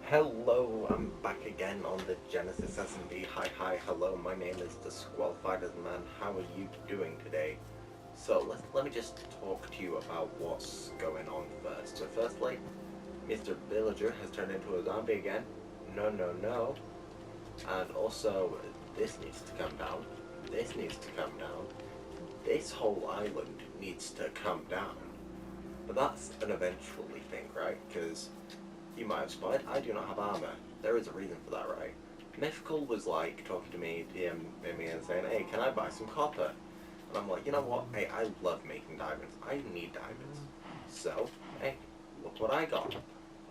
Hello, I'm back again on the Genesis SMP. Hi, hello, my name is Disqualified as Man. How are you doing today? So let me just talk to you about what's going on first. So firstly, Mr. Villager has turned into a zombie again. No, no, no. And also, this needs to come down. This needs to come down. This whole island needs to come down. But that's an eventually thing, right? Because you might have spied, I do not have armor. There is a reason for that, right? Mythical was like talking to me, DMing me and saying, hey, can I buy some copper? And I'm like, you know what? Hey, I love making diamonds. I need diamonds. So, hey, look what I got.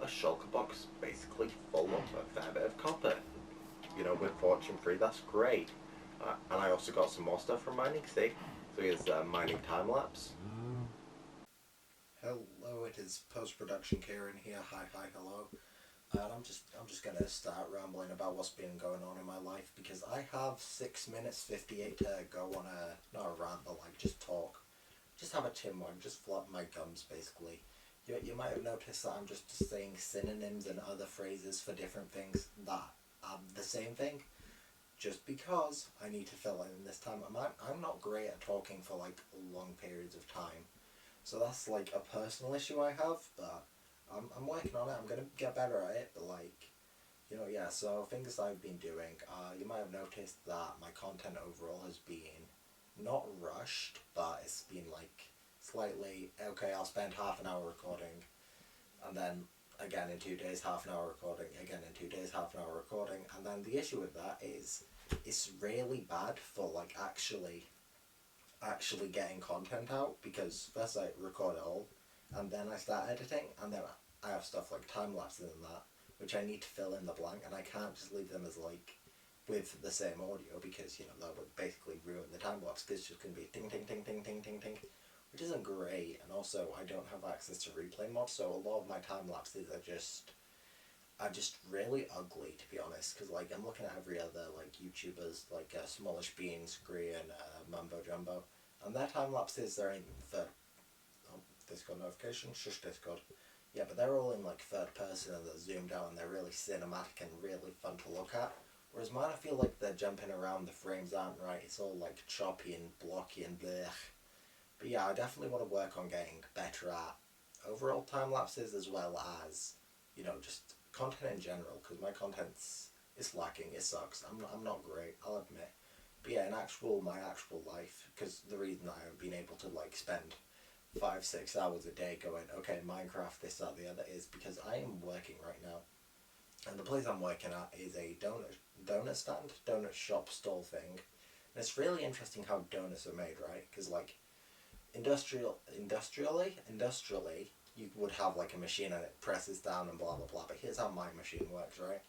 A shulker box basically full of a fair bit of copper. You know, with fortune free, that's great. And I also got some more stuff from mining, see? So here's mining time lapse. Hello, it is post-production Kieran here. Hi, hello. And I'm just gonna start rambling about what's been going on in my life because I have 6 minutes 58 to go on a not a rant but like just talk. Just have a chin wag, just flap my gums basically. You might have noticed that I'm just saying synonyms and other phrases for different things that are the same thing. Just because I need to fill in this time. I'm not great at talking for like long periods of time. So that's like a personal issue I have, but I'm working on it. I'm gonna get better at it. But like, yeah. So things I've been doing. You might have noticed that my content overall has been not rushed, but it's been like slightly okay. I'll spend half an hour recording, and then again in 2 days, half an hour recording. Again in 2 days, half an hour recording. And then the issue with that is it's really bad for like actually getting content out because first I record it all and then I start editing and then I have stuff like time lapses and that which I need to fill in the blank and I can't just leave them as like with the same audio because that would basically ruin the time lapse because it's just going to be ting ting ting ting ting ting ting, which isn't great. And also I don't have access to replay mods, so a lot of my time lapses are just really ugly to be honest because like I'm looking at every other like YouTubers like Smallish Beans, Green, Mumbo Jumbo, and their time lapses they're in third. Oh, Discord notification, shush Discord. Yeah, but they're all in like third person and they're zoomed out and they're really cinematic and really fun to look at. Whereas mine, I feel like they're jumping around, the frames aren't right. It's all like choppy and blocky and blech. But yeah, I definitely want to work on getting better at overall time lapses as well as just content in general because my content's it's lacking. It sucks. I'm not great. I'll admit. But yeah, in my actual life, because the reason I've been able to like spend 5 6 hours a day going okay Minecraft this that the other is because I am working right now, and the place I'm working at is a donut stand, donut shop stall thing, and it's really interesting how donuts are made, right? Because like industrially, you would have like a machine and it presses down and blah blah blah. But here's how my machine works, right?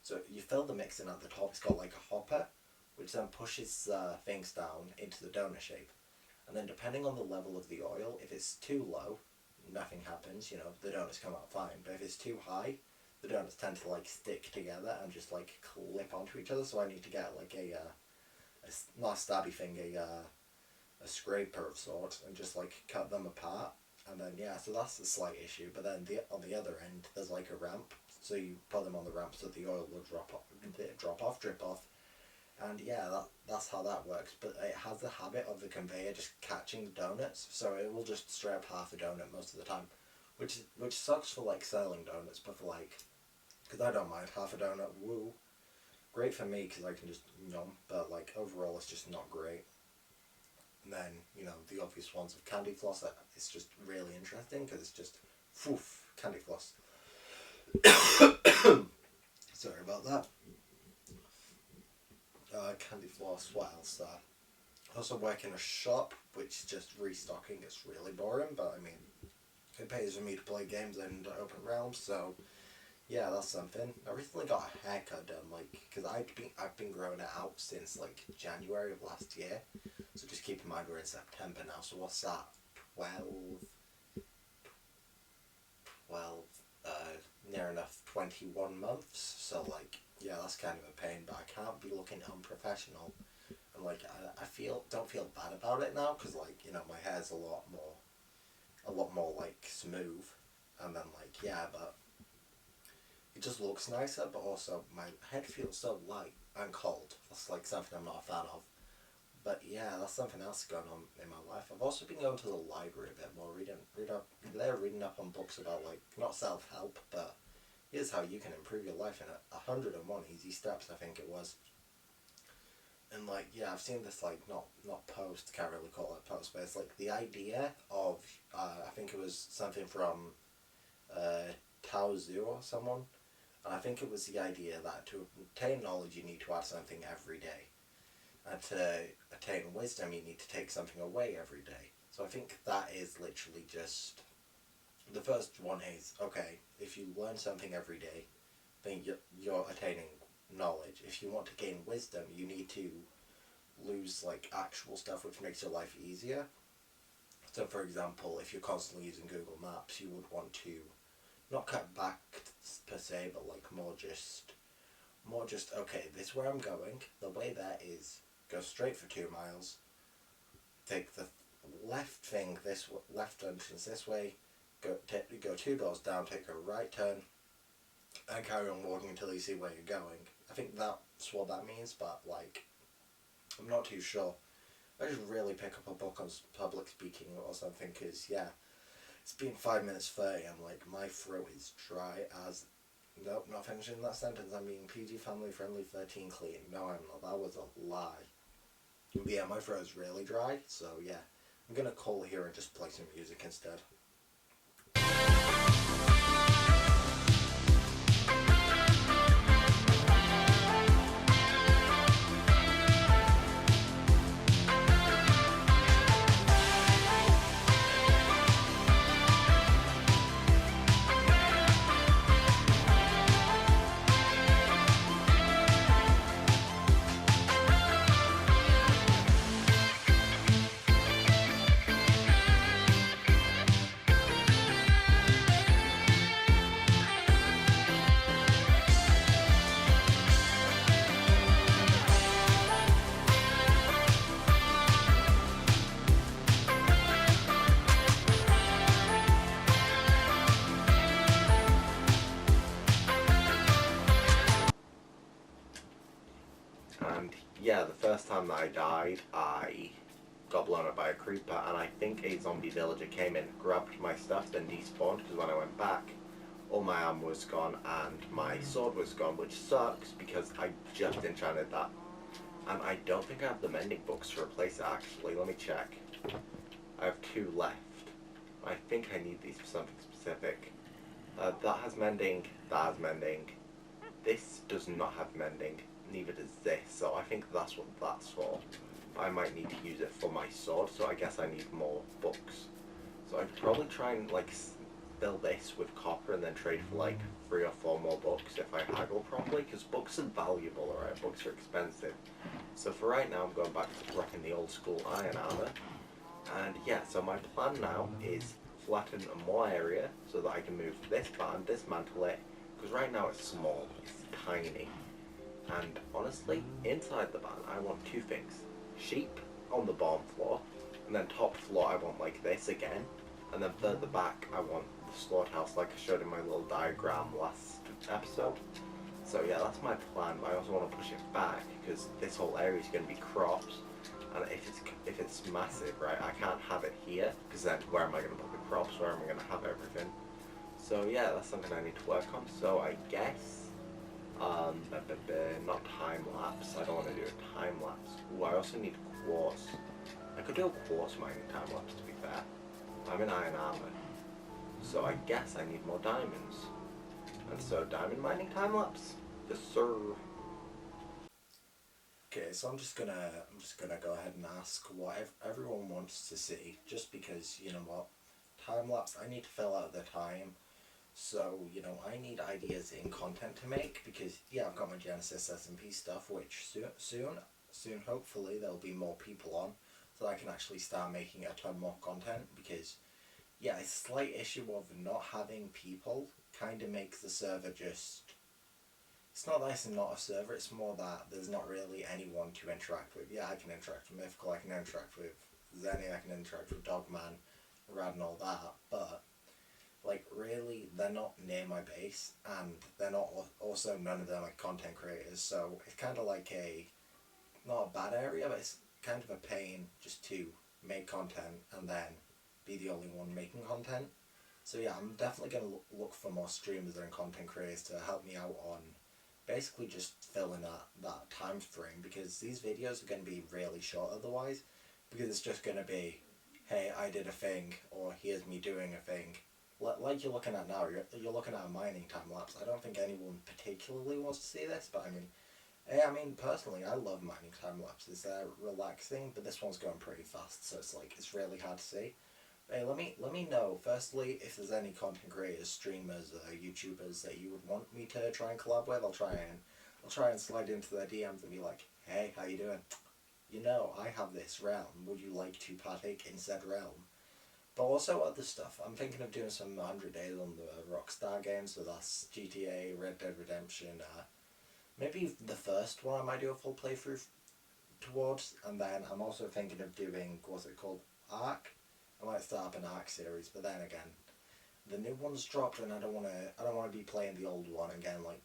So you fill the mix in at the top. It's got like a hopper, which then pushes things down into the donut shape. And then depending on the level of the oil, if it's too low, nothing happens. The donuts come out fine. But if it's too high, the donuts tend to like stick together and just like clip onto each other. So I need to get like not a stabby thing, a scraper of sorts and just like cut them apart. And then yeah, so that's the slight issue. But then on the other end, there's like a ramp, so you put them on the ramp so the oil will drip off. And yeah, that's how that works. But it has the habit of the conveyor just catching donuts, so it will just straight up half a donut most of the time, which sucks for like selling donuts, but for like, because I don't mind half a donut, woo, great for me because I can just yum. But like overall, it's just not great. And then the obvious ones of candy floss. It's just really interesting because it's just poof candy floss. Sorry about that. Candy floss. What else? I also work in a shop, which is just restocking. It's really boring, but I mean, it pays for me to play games in open realms. So yeah, that's something. I recently got a haircut done, like, because I've been growing it out since like January of last year. So just keep in mind we're in September now. So what's that? 12, 12, near enough 21 months. So like, yeah, that's kind of a pain. But I can't be looking unprofessional. And like, I don't feel bad about it now because like my hair's a lot more like smooth. And then like yeah, but it just looks nicer, but also my head feels so light and cold. That's like something I'm not a fan of. But yeah, that's something else going on in my life. I've also been going to the library a bit more, reading up on books about like not self help, but here's how you can improve your life in 101 easy steps. I think it was. And like yeah, I've seen this like not post, can't really call it post, but it's like the idea of I think it was something from Tao Zhu or someone, and I think it was the idea that to obtain knowledge you need to add something every day, and to attain wisdom you need to take something away every day. So I think that is literally just the first one is okay. If you learn something every day, then you're attaining knowledge. If you want to gain wisdom, you need to lose like actual stuff which makes your life easier. So for example, if you're constantly using Google Maps, you would want to not cut back per se, but like more just okay, this is where I'm going. The way there is go straight for 2 miles, take the left entrance this way, go 2 doors down, take a right turn, and carry on walking until you see where you're going. I think that's what that means, but like I'm not too sure. I just really pick up a book on public speaking or something, because yeah, it's been 5 minutes 30 and like my throat is dry as. Nope, not finishing that sentence. I'm being PG family friendly 13 clean. No, I'm not. That was a lie. But yeah, my throat is really dry, so yeah. I'm gonna call here and just play some music instead. And yeah, the first time that I died, I got blown up by a creeper, and I think a zombie villager came in, grabbed my stuff, then despawned, because when I went back, all my armor was gone and my sword was gone, which sucks because I just enchanted that. And I don't think I have the mending books to replace it actually. Let me check. I have 2 left. I think I need these for something specific. That has mending, that has mending. This does not have mending, neither does this, so I think that's what that's for. I might need to use it for my sword, so I guess I need more books. So I'd probably try and like fill this with copper and then trade for like 3 or 4 more books if I haggle properly, because books are valuable, alright? Books are expensive. So for right now I'm going back to rocking the old school iron armor. And yeah, so my plan now is flatten more area so that I can move this barn, dismantle it, because right now it's small, it's tiny. And honestly, inside the barn I want 2 things. Sheep on the bottom floor, and then top floor I want like this again, and then further back I want the slaughterhouse like I showed in my little diagram last episode. So yeah, that's my plan, but I also want to push it back because this whole area is going to be crops, and if it's massive, right, I can't have it here, because then where am I going to put the crops, where am I going to have everything? So yeah, that's something I need to work on. So I guess not time lapse. I don't want to do a time lapse. Ooh, I also need quartz. I could do a quartz mining time lapse, to be fair. I'm in iron armor, so I guess I need more diamonds. And so diamond mining time lapse. Yes, sir. Okay, so I'm just gonna go ahead and ask what everyone wants to see, just because you know what, time lapse. I need to fill out the time. So, you know, I need ideas in content to make, because, yeah, I've got my Genesis SMP stuff, which soon, hopefully, there'll be more people on, so I can actually start making a ton more content, because, yeah, a slight issue of not having people kind of makes the server just... It's not that it's not a server, it's more that there's not really anyone to interact with. Yeah, I can interact with Mythical, I can interact with Zenny, I can interact with Dogman, Rad and all that, but... like really, they're not near my base, and they're not also none of them are content creators. So it's kind of like a not a bad area, but it's kind of a pain just to make content and then be the only one making content. So yeah, I'm definitely going to look for more streamers and content creators to help me out on basically just filling that time frame, because these videos are going to be really short otherwise, because it's just going to be, hey, I did a thing, or here's me doing a thing. Like you're looking at now, you're looking at a mining time lapse. I don't think anyone particularly wants to see this, but I mean, personally, I love mining time lapses. They're relaxing, but this one's going pretty fast, so it's like it's really hard to see. Hey, let me know firstly if there's any content creators, streamers, YouTubers that you would want me to try and collab with. I'll try and slide into their DMs and be like, hey, how you doing? You know, I have this realm. Would you like to partake in said realm? But also other stuff. I'm thinking of doing some 100 days on the Rockstar games, so that's GTA, Red Dead Redemption. Maybe the first one I might do a full playthrough towards, and then I'm also thinking of doing, what's it called, Ark. I might start up an Ark series, but then again, the new one's dropped, and I don't want to be playing the old one again, like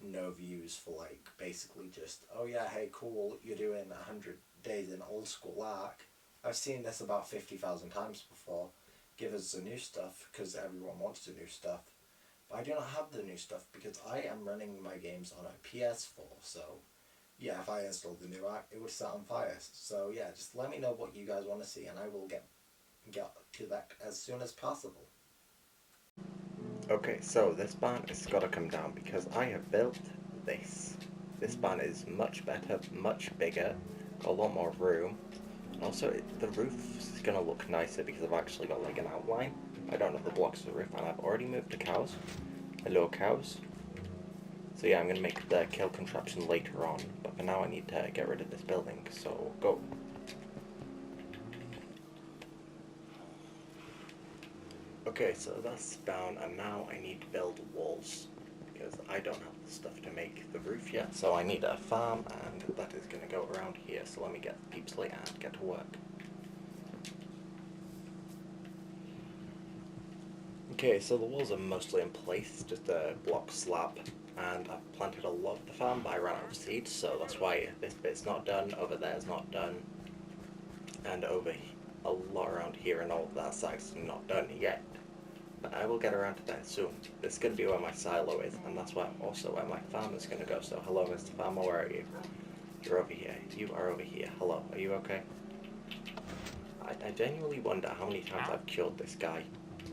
no views for like basically just, oh yeah, hey cool, you're doing 100 days in old school Ark. I've seen this about 50,000 times before. Give us the new stuff, because everyone wants the new stuff. But I do not have the new stuff because I am running my games on a PS4, so yeah, if I installed the new Ark, it would set on fire. So yeah, just let me know what you guys want to see, and I will get to that as soon as possible. Okay, so this barn has got to come down because I have built this. This barn is much better, much bigger, got a lot more room. Also, the roof is going to look nicer because I've actually got like an outline. I don't have the blocks of the roof, and I've already moved the cows, the little cows. So yeah, I'm going to make the kill contraption later on, but for now I need to get rid of this building, so go. Okay, so that's down, and now I need to build walls, because I don't have the stuff to make the roof yet, so I need a farm, and that is going to go around here, so let me get the deep slate and get to work. Okay, so the walls are mostly in place, just a block slab, and I've planted a lot of the farm, but I ran out of seeds, so that's why this bit's not done, over there's not done, and a lot around here and all of that side's not done yet. But I will get around to that soon. This is going to be where my silo is, and that's also where my farm is going to go. So hello, Mr. Farmer, where are you? You're over here. You are over here. Hello, are you okay? I genuinely wonder how many times I've killed this guy.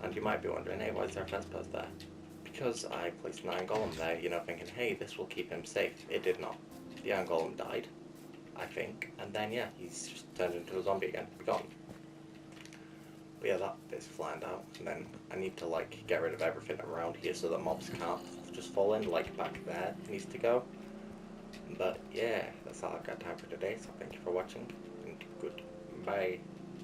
And you might be wondering, hey, why is there a fence post there? Because I placed an iron golem there, you know, thinking, hey, this will keep him safe. It did not. The iron golem died, I think, and then yeah, he's just turned into a zombie again. Be gone. But yeah, that bit's flattened out, and then I need to like get rid of everything around here so that mobs can't just fall in, like back there needs to go. But yeah, that's all I've got time for today, so thank you for watching, and goodbye.